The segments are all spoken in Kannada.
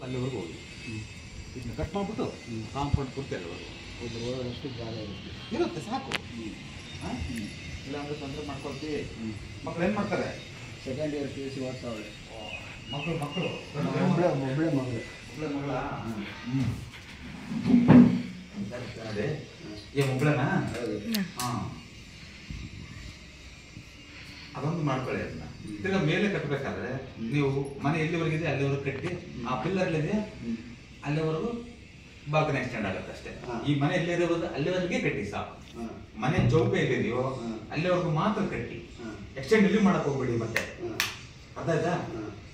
ಅಲ್ಲಿವರೆಗೂ ಹೋಗಿ ಇದನ್ನ ಕಟ್ ಮಾಡಿಬಿಟ್ಟು ಕಾಂಪೌಂಡ್ ಪೂರ್ತಿ ಅಲ್ಲಿವರೆಗೂ ಎಷ್ಟು ಜಾಗ ಇರುತ್ತೆ ಇರುತ್ತೆ ಸಾಕು. ಇಲ್ಲಾಂದ್ರೆ ತೊಂದರೆ ಮಾಡ್ಕೊಳ್ತೀವಿ. ಮಕ್ಳು ಏನು ಮಾಡ್ತಾರೆ? ಸೆಕೆಂಡ್ ಇಯರ್ PUC ಓದ್ತಾವಳೆ ಮಕ್ಕಳು ಒಬ್ಬಳೆ ಮಗಳು ಮಗಳ ಅದೇ ಏ ಒಬ್ಬಳನಾ? ಹಾಂ, ಅದೊಂದು ಮಾಡ್ಕೊಳ್ಳಿ. ಅದನ್ನ ತಿರ್ಗಾ ಮೇಲೆ ಕಟ್ಟಬೇಕಾದ್ರೆ ನೀವು ಮನೆ ಎಲ್ಲಿವರೆಗಿದೆ ಅಲ್ಲಿವರೆಗೂ ಕಟ್ಟಿ, ಆ ಪಿಲ್ಲರ್ಲಿದೆ ಅಲ್ಲಿವರೆಗೂ ಬಾಲ್ಕನಿ ಎಕ್ಸ್ಟೆಂಡ್ ಆಗುತ್ತೆ ಅಷ್ಟೇ. ಈ ಮನೆ ಎಲ್ಲಿರೋದು ಅಲ್ಲಿವರೆಗೆ ಕಟ್ಟಿ ಸಾಕು. ಮನೆ ಚೌಕ ಎಲ್ಲಿದೆಯೋ ಅಲ್ಲಿವರೆಗೂ ಮಾತ್ರ ಕಟ್ಟಿ, ಎಕ್ಸ್ಟೆಂಡ್ ಇಲ್ಲಿ ಮಾಡಕ್ ಹೋಗ್ಬೇಡಿ. ಮತ್ತೆ ಅರ್ಥ ಆಯ್ತಾ?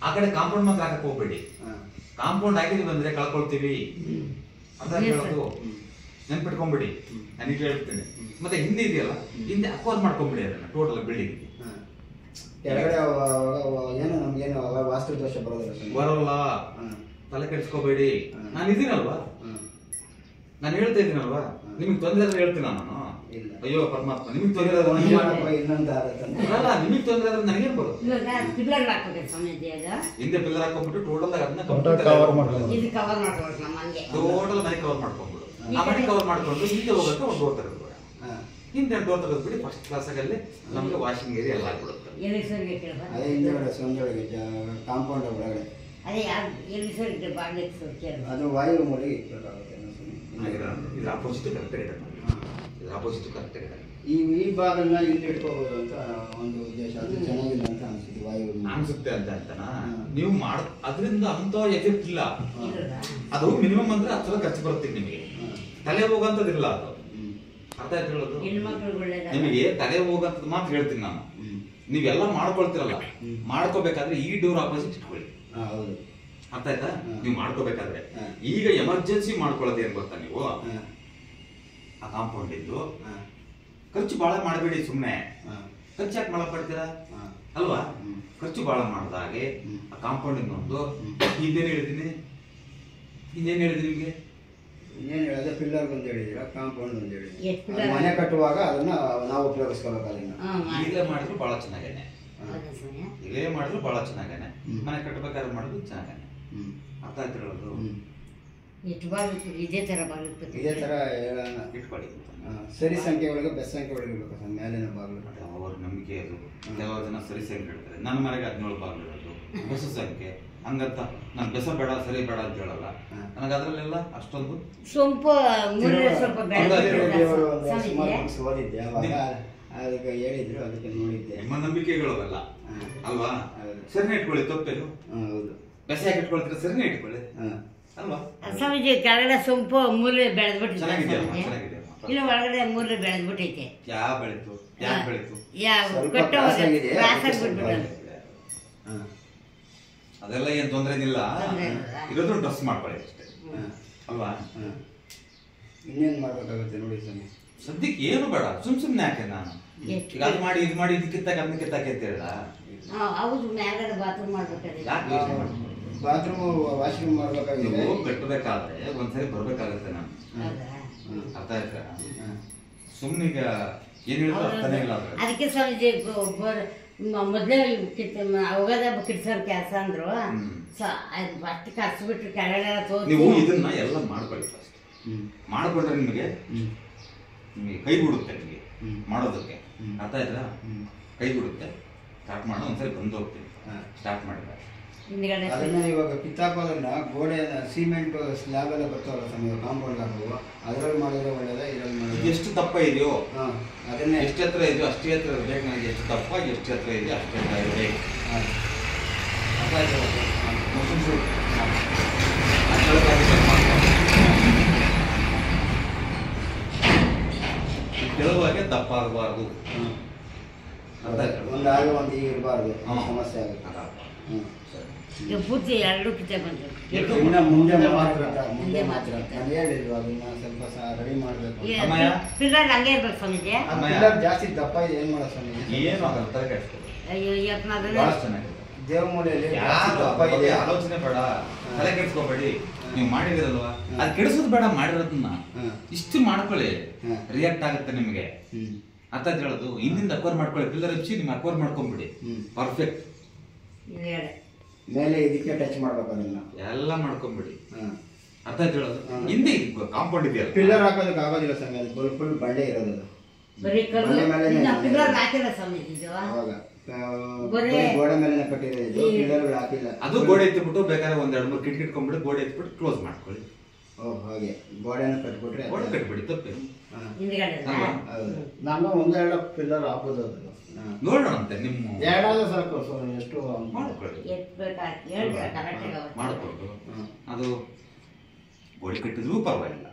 ಆ ಕಡೆ ಕಾಂಪೌಂಡ್ ಮಾತ್ರ ಹಾಕಕ್ ಹೋಗ್ಬೇಡಿ. ಕಾಂಪೌಂಡ್ ಹಾಕಿದ್ವಿ ಬಂದ್ರೆ ಕಳ್ಕೊಳ್ತೀವಿ. ಅರ್ಥ ಹೇಳೋದು ನೆನ್ಪಿಟ್ಕೊಂಡ್ಬಿಡಿ. ನಾನು ಈಗ ಹೇಳ್ತೀನಿ. ಮತ್ತೆ ಹಿಂದೆ ಇದೆಯಲ್ಲ, ಹಿಂದೆ ಅಕ್ವೈರ್ ಮಾಡ್ಕೊಂಡ್ಬಿಡಿ ಅದನ್ನ ಟೋಟಲ್ ಬಿಲ್ಡಿಂಗ್. ಕೆಳಗಡೆ ಏನು ನಮ್ಗೇನು ವಾಸ್ತು ದೋಷ ಬರೋಲ್ಲ, ತಲೆ ಕೆಡಿಸ್ಕೋಬೇಡಿ. ನಾನು ಇದೀನಲ್ವಾ, ನಾನು ಹೇಳ್ತಾ ಇದ್ದೀನಲ್ವಾ. ನಿಮಗೆ ತೊಂದರೆ ಆದ್ರೆ ಹೇಳ್ತೀನ ನಾನು. ಅಯ್ಯೋ ಪರಮಾತ್ಮ, ನಿಮಗೆ ತೊಂದರೆ ಆದ್ರೆ ಅಲ್ಲ, ನಿಮಗೆ ತೊಂದರೆ ಆದ್ರೆ ನನಗೇನು ಬರುತ್ತೆ? ಹಿಂದೆ ಪಿಲ್ಲರ್ ಹಾಕೊಂಡ್ಬಿಟ್ಟು ಟೋಟಲ್ ಅದನ್ನ ಟೋಟಲ್ ಮನೆ ಕವರ್ ಮಾಡ್ಕೊಂಡ್ಬಿಡು. ಆ ಮನೆ ಕವರ್ ಮಾಡ್ಕೊಂಡು ಹಿಂದೆ ಹೋಗಕ್ಕೆ ಒಂದು ಡೋರ್ ತೆಗೆದ್ಬಿಡ. ಹಿಂದೆ ಡೋರ್ ತೆಗೆದ್ಬಿಟ್ಟು ಫಸ್ಟ್ ಕ್ಲಾಸ್ ಅಲ್ಲಿ ನಮ್ಗೆ ವಾಷಿಂಗ್ ಏರಿಯಾ ಎಲ್ಲ ಆಗ್ಬಿಡುತ್ತೆ. ಕಾಂಪೌಂಡ್ ಒಳಗಡೆ ಅದು ವಾಯು ಮೂಲೆ ಇದು ಆಪೋಸಿಟ್ ಕರೆಕ್ಟ್ ಇದೆ. ಇದು ಆಪೋಸಿಟ್ ಕರೆಕ್ಟ್ ಇದೆ. ಈ ಭಾಗನ ಇಲ್ಲಿ ಇಟ್ಕೋಬಹುದು ಅಂತ ಒಂದು ಉದ್ದೇಶ. ಅದು ಚೆನ್ನಾಗಿಲ್ಲ ಅಂತ ಅನ್ಸುತ್ತೆ. ವಾಯು ಅನ್ಸುತ್ತೆ ಅಂತನಾ ನೀವು ಅದರಿಂದ ಅಂತ ಎಫೆಕ್ಟ್ ಇಲ್ಲ. ಅದು ಮಿನಿಮಮ್ ಅಂದ್ರೆ 10 ಖರ್ಚು ಬರುತ್ತೆ ನಿಮಗೆ. ತಲೆ ಹೋಗಂತದಿಲ್ಲ ಅದು. ಅರ್ಥ ಆಯ್ತು ಹೇಳೋದು? ನಿಮಗೆ ತಲೆ ಹೋಗಂತದ್ ಮಾತ್ರ ಹೇಳ್ತೀನಿ ನಾನು. ನೀವೆಲ್ಲ ಮಾಡ್ಕೊಳ್ತಿರಲ್ಲ, ಮಾಡ್ಕೋಬೇಕಾದ್ರೆ ಈ ಡೋರ್ ಆಪೋಸಿಟ್ ಇಟ್ಕೊಳ್ಳಿ. ಅರ್ಥ ಆಯ್ತಾ? ನೀವು ಮಾಡ್ಕೋಬೇಕಾದ್ರೆ ಈಗ ಎಮರ್ಜೆನ್ಸಿ ಮಾಡ್ಕೊಳ್ಳೋದು ಏನ್ ಗೊತ್ತಾ ನೀವು? ಆ ಕಾಂಪೌಂಡ್ ಇದ್ದು ಖರ್ಚು ಬಹಳ ಮಾಡಬೇಡಿ. ಸುಮ್ಮನೆ ಖರ್ಚು ಯಾಕೆ ಮಾಡಕ್ಬಿಡ್ತೀರಾ ಅಲ್ವಾ? ಖರ್ಚು ಬಹಳ ಮಾಡಿದಾಗೆ ಆ ಕಾಂಪೌಂಡ್ ಇನ್ನೊಂದು ಇನ್ನೇನು ಹೇಳಿದೀನಿ ನಿಮ್ಗೆ? ಇನ್ನೇನು ಹೇಳಿದೆ? ಪಿಲ್ಲರ್ ಒಂದು ಹೇಳಿದಿರ, ಕಾಂಪೌಂಡ್ ಒಂದು ಹೇಳಿದ್ರೆ ಮನೆ ಕಟ್ಟುವಾಗ ಅದನ್ನ ನಾವು ಉಪಯೋಗಿಸ್ಕೋಬೇಕು. ಅದನ್ನ ಈಗಲೇ ಮಾಡಿದ್ರು ಬಹಳ ಚೆನ್ನಾಗೇನೆ. ಇಲ್ಲೇ ಮಾಡಿದ್ರು ಬಹಳ ಚೆನ್ನಾಗೇನೆ. ಮನೆ ಕಟ್ಟಬೇಕಾದ್ರೆ ಮಾಡಿದ್ರು ಚೆನ್ನಾಗೇನೆ. ಅರ್ಥ ಆಯ್ತು ಹೇಳೋದು? ಇದೇ ತರ ಇಟ್ಕೊಳ್ಳಿ. ಸರಿ ಸಂಖ್ಯೆ ಒಳಗೆ ಬೆಸ್ ಸಂಖ್ಯೆ ಒಳಗೆ ಇರ್ಬೇಕು ಸರ್. ಮೇಲಿನ ಬಾಗಿಲು ಅವ್ರ ನಂಬಿಕೆ ಅದು. ಕೆಲವು ಜನ ಸರಿ ಸಂಖ್ಯೆ ಹೇಳ್ತಾರೆ. ನನ್ನ ಮನೆಗೆ 17 ಬಾಗಿಲು ಇರೋದು ಬೆಸ ಸಂಖ್ಯೆ. ಹಂಗಂತ ನಾನು ಬೆಸ ಬೇಡ ಸರಿ ಬೇಡ ಅಂತ ಹೇಳಲ್ಲ. ನನಗೆ ಅದ್ರಲ್ಲೆಲ್ಲ ಅಷ್ಟೊಂದು ಸೊಂಪು ಓದಿದ್ದೆ ಅವಾಗ, ಅದಕ್ಕೆ ಹೇಳಿದ್ರು, ಅದಕ್ಕೆ ನೋಡಿದ್ದೆ. ನಿಮ್ಮ ನಂಬಿಕೆಗಳು ಅವೆಲ್ಲ ಅಲ್ವಾ? ಸರಿನೇ ಇಟ್ಕೊಳ್ಳಿ, ತಪ್ಪೇನು? ಹೌದು. ಬೆಸ ಯಾಕೆ ಇಟ್ಕೊಳ್ತೀರ? ಸರಿನೇ ಇಟ್ಕೊಳ್ಳಿ ಅಲ್ವಾ? ಸ್ವಾಮೀಜಿ ಕೆಳಗಡೆ ಸೊಂಪು ಮೂಲೆ ಬೆಳೆದ್ಬಿಟ್ಟಿದೆ. ಚೆನ್ನಾಗಿದೆಯಮ್ಮ. ಇಲ್ಲ, ಒಳಗಡೆ ಮೂಲೆ ಬೆಳೆದ್ಬಿಟ್ಟೈತೆ. ಯಾವ ಬೆಳೀತು? ಯಾಕೆ ಬೆಳೀತು? ಅದೆಲ್ಲ ಏನ್ ತೊಂದ್ರೆ ಇಲ್ಲ. ಇರೋದು ಡ್ರೆಸ್ ಮಾಡ್ಕೊಳ್ಳಿ ಅಷ್ಟೇ ಅಲ್ವಾ? ಇನ್ನೇನ್ ಮಾಡ್ಬೇಕಾಗುತ್ತೆ ನೋಡಿ ಸ್ವಾಮಿ. ಸದ್ಯಕ್ಕೆ ಏನು ಬೇಡ. ಸುಮ್ನೆ ಯಾಕೆ ನಾನು ಈಗ ಅದು ಮಾಡಿ ಇದು ಮಾಡಿ ಇದು ಕಿತ್ತಾಕ ಅದನ್ನ ಕಿತ್ತಾಕೆ ಅಂತ ಹೇಳ? ಹೌದು, ಮ್ಯಾಗಡೆ ಬಾತ್ರೂಮ್ ಮಾಡ್ಬೇಕಾದ್ರೆ ಬಾತ್ರೂಮ್ ವಾಶ್ರೂಮ್ ಮಾಡ್ಬೇಕಾಗಿದೆ. ನೀವು ಕಟ್ಟಬೇಕಾದ್ರೆ ಒಂದ್ಸರಿ ಬರ್ಬೇಕಾಗತ್ತೆ. ನಾನು ಅರ್ಥ ಆಯ್ತಾ? ಸುಮ್ನೆ ಈಗ ಏನ್ ಹೇಳಿದ್ರು ಅರ್ಥನೇ ಇಲ್ಲ. ಅದಕ್ಕೆ ಸ್ವಾಮೀಜಿ ಮೊದ್ಲೇ ಹೋಗದ ಕಿಡ್ಸೋರ್ ಕೆಲಸ ಅಂದ್ರು. ಅಷ್ಟು ಕರ್ಸ್ಬಿಟ್ರು ಕೆಳಗಡೆ ತೋರಿಸಿ. ನೀವು ಇದನ್ನ ಎಲ್ಲ ಮಾಡ್ಕೊಳ್ಳಿ ಫಸ್ಟ್. ಮಾಡ್ಕೊಂಡ್ರೆ ನಿಮಗೆ ಕೈ ಬಿಡುತ್ತೆ. ನಿಮಗೆ ಮಾಡೋದಕ್ಕೆ ಅರ್ಥ ಆಯ್ತಾ? ಕೈ ಬಿಡುತ್ತೆ. ಸ್ಟಾರ್ಟ್ ಮಾಡೋ ಒಂದ್ಸರಿ ಬಂದು ಹೋಗ್ತೀನಿ. ಸ್ಟಾರ್ಟ್ ಮಾಡಿದ್ರೆ ಅದನ್ನ ಇವಾಗ ಕಿತ್ತಾಕೋದನ್ನ ಗೋಡೆ ಸಿಮೆಂಟ್ ಸ್ಲ್ಯಾಬ್ ಎಲ್ಲ ಬರ್ತಾವಲ್ಲ ಸಮಯ ಕಾಂಪೌಂಡ್ ಹಾಕುವ, ಅದರಲ್ಲಿ ಮಾಡಿದ್ರೆ ಒಳ್ಳೇದ? ಇದರಲ್ಲಿ ಮಾಡಿದ್ರೆ ಎಷ್ಟು ದಪ್ಪ ಇದೆಯೋ ಅದನ್ನೇ ಎಷ್ಟು ಎತ್ತರ ಇದೆಯೋ ಅಷ್ಟೇ ಎತ್ತರ ಇರಬೇಕು. ನನಗೆ ಎಷ್ಟು ದಪ್ಪ ಎಷ್ಟು ಎತ್ತರ ಇದೆಯೋ ಅಷ್ಟೇ ಎತ್ತರ ಇರಬೇಕು. ಕೆಳಗೆ ದಪ್ಪ ಆಗಬಾರ್ದು. ಒಂದಾಗ ಒಂದು ಈಗ ಇರಬಾರ್ದು, ಸಮಸ್ಯೆ ಆಗುತ್ತೆ. ಪೂರ್ತಿ ಎರಡು ಕಿತ್ತೆ ಬಂದ್ರು. ಇನ್ನ ಮುಂದೆ ಮಾತ್ರ ನಾನು ಹೇಳಿದ್ರು ಅದನ್ನ ಸ್ವಲ್ಪ ರೆಡಿ ಮಾಡಬೇಕು. ಪಿಲ್ಲರ್ ಹಂಗೆ ಇರ್ಬೇಕು ಸ್ವಾಮೀಜಿ. ಪಿಲ್ಲರ್ ಜಾಸ್ತಿ ದಪ್ಪ ಇದೆ, ಏನ್ ಮಾಡೋ ಸ್ವಾಮೀಜಿ? ಏನು ಆಗಲ್ಲ, ತಲೆ ಕೆಡಿಸ್ಕೊಳ್ಳಿ. ಅಯ್ಯೋ ಯತ್ನಾದ್ರೆ ದೇವಮೂಲೆಯಲ್ಲಿ ದಪ್ಪ ಇದೆ ಆಲೋಚನೆ ಬೇಡ, ತಲೆ ಕೆಡಿಸ್ಕೋಬೇಡಿ. ನೀವು ಮಾಡಿದಿರಲ್ವಾ, ಅದು ಕೆಡಿಸೋದು ಬೇಡ. ಮಾಡಿರೋದನ್ನ ಇಷ್ಟು ಮಾಡ್ಕೊಳ್ಳಿ, ರಿಯಾಕ್ಟ್ ಆಗುತ್ತೆ ನಿಮಗೆ. ಅರ್ಥ ಹೇಳೋದು? ಹಿಂದಿಂದ ಅಕ್ವರ್ ಮಾಡ್ಕೊಳ್ಳಿ. ಪಿಲ್ಲರ್ ಹಚ್ಚಿ ನಿಮ್ಗೆ ಅಕ್ವರ್ ಮಾಡ್ಕೊಂಡ್ಬಿಡಿ. ಪರ್ಫೆಕ್ಟ್. ಮೇಲೆ ಇದಕ್ಕೆ ಟಚ್ ಮಾಡ್ಬೇಕು ಅದನ್ನ ಎಲ್ಲ ಮಾಡ್ಕೊಂಬಿಡಿ. ಅರ್ಥ ಆಯ್ತು ಹೇಳೋದು. ಹಿಂದೆ ಕಾಂಪೌಂಡ್ ಇದೆಯಲ್ಲ, ಪಿಲ್ಲರ್ ಹಾಕೋದಕ್ಕೆ ಆಗೋದಿಲ್ಲ ಸ್ವಾಮಿ, ಅದು ಫುಲ್ ಬಂಡೆ ಇರೋದು ಅದು. ಬರೀ ಪಿಲ್ಲರ್ ಹಾಕಿಲ್ಲ ಸ್ವಾಮೀಜಿ ಇದು. ಅವಾಗ ಗೋಡೆ ಮೇಲೆ ಕಟ್ಟಿರೋದು, ಪಿಲ್ಲರ್ಗಳು ಹಾಕಿಲ್ಲ. ಅದು ಗೋಡೆ ಎತ್ತಿಬಿಟ್ಟು ಬೇಕಾದ್ರೆ ಒಂದ್ 2-3 ಕಿಟಕಿ ಇಟ್ಕೊಂಡ್ಬಿಟ್ಟು ಗೋಡೆ ಎತ್ಬಿಟ್ಟು ಕ್ಲೋಸ್ ಮಾಡ್ಕೊಳ್ಳಿ. ಹಾಗೆ ಗೋಡೆನ ಕಟ್ಬಿಟ್ರೆ ಗೋಡೆ ಕಟ್ಬಿಡಿ, ತಪ್ಪೇನು. ನಾನು 1-2 ಪಿಲ್ಲರ್ ಹಾಕೋದು ಅದು ನೋಡೋಣಂತೆ ನಿಮ್ಮ 2 ಸಾಕು. ಎಷ್ಟು ಮಾಡ್ಕೊಳ್ಳಿ, ಮಾಡ್ಕೊಂಡು ಅದು ಗೋಡೆ ಕಟ್ಟಿದ್ರು ಪರವಾಗಿಲ್ಲ,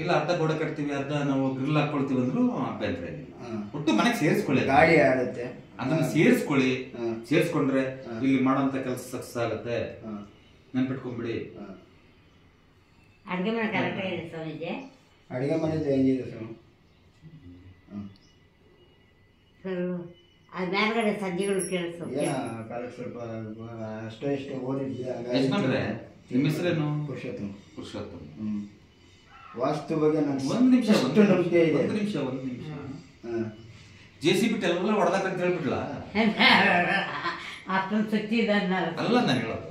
ಇಲ್ಲ ಅರ್ಧ ಗೋಡೆ ಕಟ್ತೀವಿ ಅರ್ಧ ನಾವು ಗ್ರಿಲ್ ಹಾಕೊಳ್ತೀವಿ ಅಂದ್ರೂ ಅಭ್ಯಂತರ ಏನಿಲ್ಲ. ಒಟ್ಟು ಮನೆಗೆ ಸೇರಿಸ್ಕೊಳ್ಳಿ, ಗಾಡಿ ಆಡುತ್ತೆ, ಅದನ್ನ ಸೇರಿಸ್ಕೊಳ್ಳಿ. ಸೇರಿಸ್ಕೊಂಡ್ರೆ ಇಲ್ಲಿ ಮಾಡೋಂಥ ಕೆಲಸ ಸಕ್ಸಸ್ ಆಗುತ್ತೆ. ನೆನ್ಪಿಟ್ಕೊಂಡ್ಬಿಡಿ. ಅಡುಗೆ ಮನೆ ಕರೆಕ್ಟ್ ಆಗಿದೆ ಸ್ವಾಮೀಜಿ. ಅಡುಗೆ ಮನೆದು ಹೆಂಗಿದೆ ಸ್ವಾಮಿ? ಅದು ಮೇಲ್ಗಡೆ ಸಂಜೆಗಳು ಕೇಳಿಸು. ಸ್ವಲ್ಪ ಅಷ್ಟೋ ಇಷ್ಟು ಓದಿದ್ಯಾ? ಯಜಮಾನ್ರೆ, ನಿಮ್ಮ ಹೆಸರೇನು? ಪುರುಷೋತ್ತಮ. ಪುರುಷೋತ್ತಮ. ವಾಸ್ತು ಬಗ್ಗೆ ಒಂದು ನಿಮಿಷ ನಂಬಿಕೆ ಇದೆ. ಒಂದು ನಿಮಿಷ JCB ಎಲ್ಲ ಹೊಡೆದಾಕಂತ ಹೇಳ್ಬಿಡ್ಲ? ಅಷ್ಟೊಂದು ಶಕ್ತಿ ಇದೆ ಅಲ್ಲ ನಾನು ಹೇಳೋದು,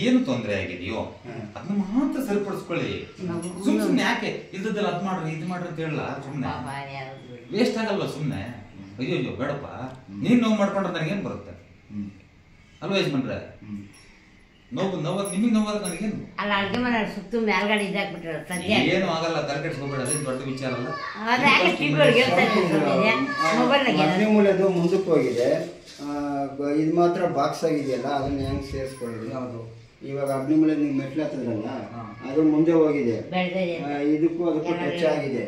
ಏನು ತೊಂದರೆ ಆಗಿದೆಯೋ ಅದನ್ನ ಮಾತ್ರ ಸರಿಪಡಿಸ್ಕೊಳ್ಳಿ. ಸುಮ್ನೆ ಯಾಕೆ ಇಲ್ದದ್ದೆಲ್ಲ ಅದ್ ಮಾಡ್ರಿ ಇದು ಮಾಡ್ರಿ ಅಂತ ಹೇಳಲ್ಲ, ಸುಮ್ನೆ ವೇಸ್ಟ್ ಆಗಲ್ವ ಸುಮ್ನೆ. ಅಯ್ಯೋ ಬೇಡಪ್ಪ, ನೀನ್ ನೋವು ಮಾಡ್ಕೊಂಡ್ರೆ ನನಗೇನು ಬರುತ್ತೆ ಅಲ್ವಾ ಯಜಮಾನ್ರೆ? ನೋವು ನಿಮಗೆ ನೋವಾದ ನನಗೇನು? ಅಲ್ಲ, ಅಡುಗೆ ಮನೆ ಸುತ್ತು ಮೇಲ್ಗಡೆ ಇದಾಕ್ಬಿಟ್ರೆ ಸಂಜೆ ಏನು ಆಗಲ್ಲ, ತಲೆ ಕೆಡಿಸ್ಕೋಬೇಡ, ಅದೇನು ದೊಡ್ಡ ವಿಚಾರ ಅಲ್ಲ. ಮೂಲೆದು ಮುಂದಕ್ಕೆ ಹೋಗಿದೆ, ಇದು ಮಾತ್ರ ಬಾಕ್ಸ್ ಆಗಿದೆಯಲ್ಲ, ಅದನ್ನ ಹೆಂಗ್ ಸೇರಿಸ್ಕೊಳ್ಳಿ. ಇವಾಗ ಅಗ್ನಿಮೂಲೆ ನೀವು ಮೆಟ್ಲು ಹತ್ತದ್ರಲ್ಲ, ಅದು ಮುಂದೆ ಹೋಗಿದೆ, ಇದಕ್ಕೂ ಅದಕ್ಕೂ ಟಚ್ ಆಗಿದೆ.